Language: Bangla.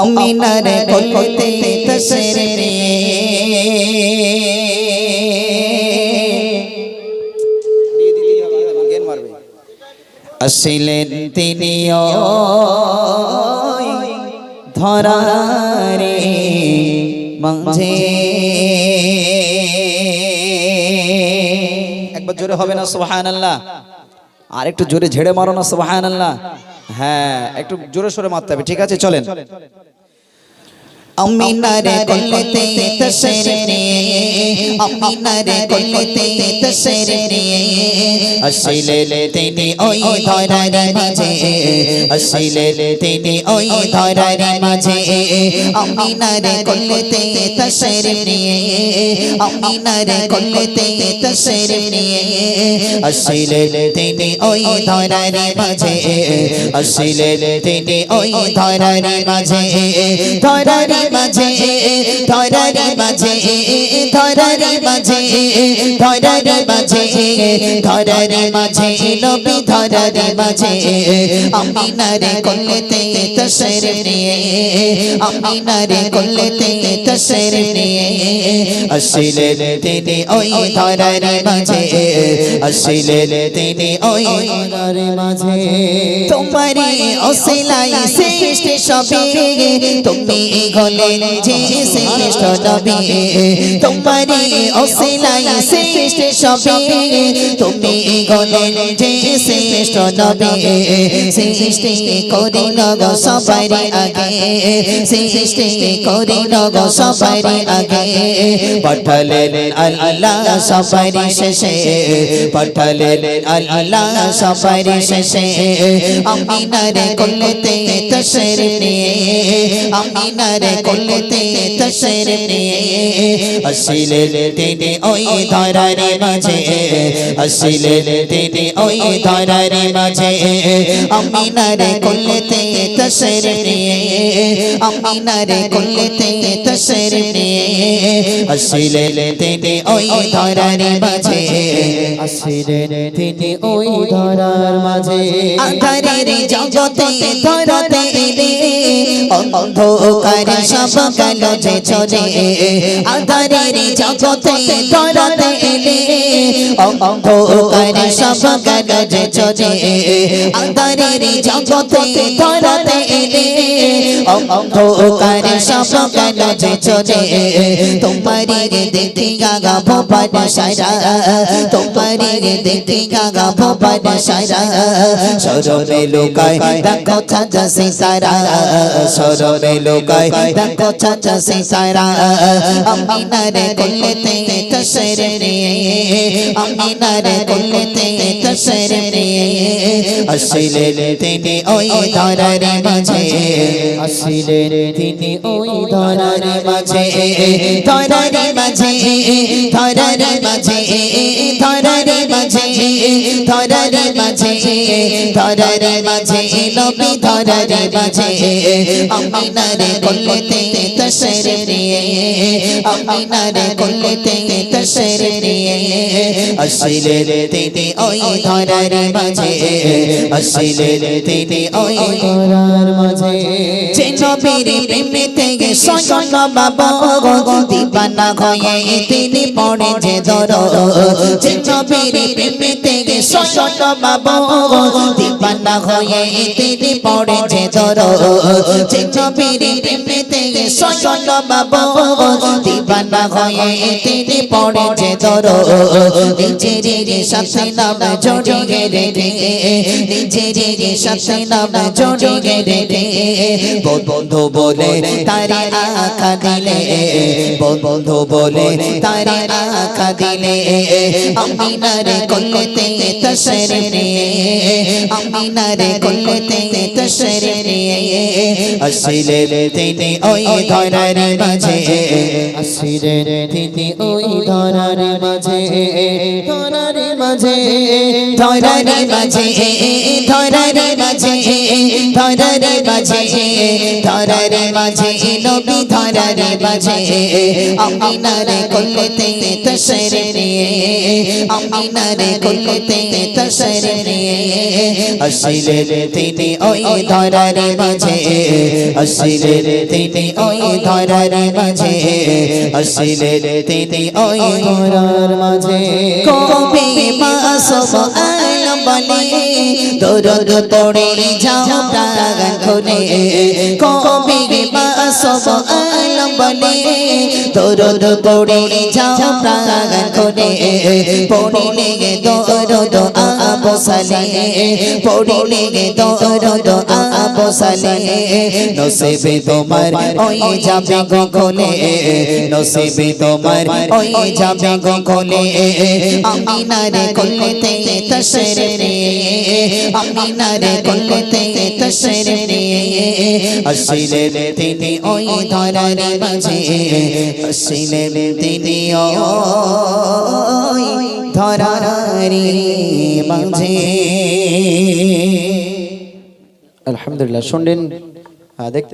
আমিনার কোলেতে তশরিফ আসিলেন তিনি ধরারে মাঝে। একবার জোরে হবে না সুবহানাল্লাহ? আর একটু জোরে ঝেড়ে মারো না সুবহানাল্লাহ। হ্যাঁ, একটু জোরে সোরে মারতে হবে, ঠিক আছে? চলেন। আমিনার কোলেতে তশরিফ আমিনার কোলেতে তশরিফ আসিলেন তিনি ওই ধরার মাঝে আসিলেন তিনি ওই ধরার মাঝে। আমিনার কোলেতে তশরিফ আমিনার কোলেতে তশরিফ আসিলেন তিনি ওই ধরার মাঝে আসিলেন তিনি ওই ধরার মাঝে। ধরার মাঝে ধরার মাঝে ধরার মাঝে ধরার মাঝে ধরার মাঝে নবী ধরার মাঝে। আমিনার কোলেতে তশরিফ আমিনার কোলেতে তশরিফ আসিলেন তিনি ওই ধরার মাঝে আসিলেন তিনি ওই ধরার মাঝে। তোমারি ওসিলায় সৃষ্টি সবে তুমি হলেন যে শ্রেষ্ঠ নবী। তোমারি ওসিলায় সৃষ্টি সবে তুমি হলেন যে শ্রেষ্ঠ নবী। সৃষ্টি করিল গো সবার আগে সৃষ্টি করিল গো সবার আগে। পাঠালেন আল্লাহ সবার শেষে পাঠালেন আল্লাহ সবার শেষে। আমিনার কোলেতে তশরিফ আমিনার কোলেতে তশরিফ আসিলেন তিনি ওই ধরার মাঝে আসিলেন তিনি ওই ধরার মাঝে। আমিনার কোলেতে তশরিফ আমিনার কোলেতে তশরিফ আসিলেন তিনি ওই ধরার মাঝে আসিলেন তিনি ওই ধরার মাঝে। আঁধারের জগতে ধরাতে এলে অন্ধকার সব কালো যে চলে। আঁধারের জগতে ধরাতে এলে অন্ধকার সব কালো যে চলে। আঁধারের জগতে ধরাতে এলে অন্ধকার সব কালো যে চলে। তোমারি দেখি গাগা ভোপাল সারা তোমারি দেখি গাগা ভোপাল সারা। সরবে লোকায় দেখো চাচা সে সারা সরবে লোকায় দেখো চাচা সে সারা। আমিনার কোলেতে তশরিফ আমিনার কোলেতে তশরিফ আসিলেন তিনি ওই ধরার মাঝে আসিলেন তিনি ওই ধরার মাঝে। ধরার মাঝে ধরার মাঝে ধরার মাঝে ধরার মাঝে ধরার মাঝে নবী ধরার মাঝে। আমিনার কোলেতে তশরিফ আমিনার কোলেতে তশরিফ আসিলেন তিনি ওই ধরার মাঝে আসিলেন তিনি ওই ধরার মাঝে। যে নবীর প্রেমেতে স্বয়ং বাবা দিবানা হয়ে তিনি পড়ে যে ধরো। যে নবীর প্রেমেতে স্বয়ং বাবা দিবানা হয়ে তিনি পড়ে যে ধরো। যে নবীর প্রেমেতে স্বয়ং বাবা দিবানা হয়ে তিনি পড়ে যে ধরো। নিজের সাথে নাম জড়িয়ে রেখে নিজের সাথে নাম জড়িয়ে রেখে বন্ধু বলে তারে আঁখা দিলে বন্ধু বলে তারে আঁখা দিলে। আমিনার কোলেতে তশরিফ আমিনার কোলেতে তশরিফ আসিলেন তিনি ওই ধরার মাঝে আসিলেন তিনি ওই ধরার মাঝে। ধরার মাঝে ধরার মাঝে ধরার মাঝে ধরার মাঝে ধরার মাঝে নবী ধরার মাঝে আমিনার কোলেতে তশরিফ নিয়ে আমিনার কোলেতে তশরিফ নিয়ে আসিলেন তিনি ওই ধরার মাঝে আসিলেন তিনি ওই ধরার মাঝে আসিলেন তিনি ওই ধরার মাঝে কবে মাসব আলম বলে দরদ পড়ে যাও প্রাণ খুলে কবে মাসব আলম বলে দরদ পড়ে যাও প্রাণ খুলে পড়িলে দরদ আবসালে পড়িলে দরদ আবসালে নসিবে তোমার ওই যাবে গগনে নসিবে তোমার ওই যাবে গগনে আমিনার কোলেতে তশরিফ নিয়ে আমিনার কোলেতে তশরিফ নিয়ে আসিলেন তিনি ওই ধরার মাঝে আসিলেন তিনি ওই ধরার মাঝে। আলহামদুলিল্লাহ। শুনলেন দেখতে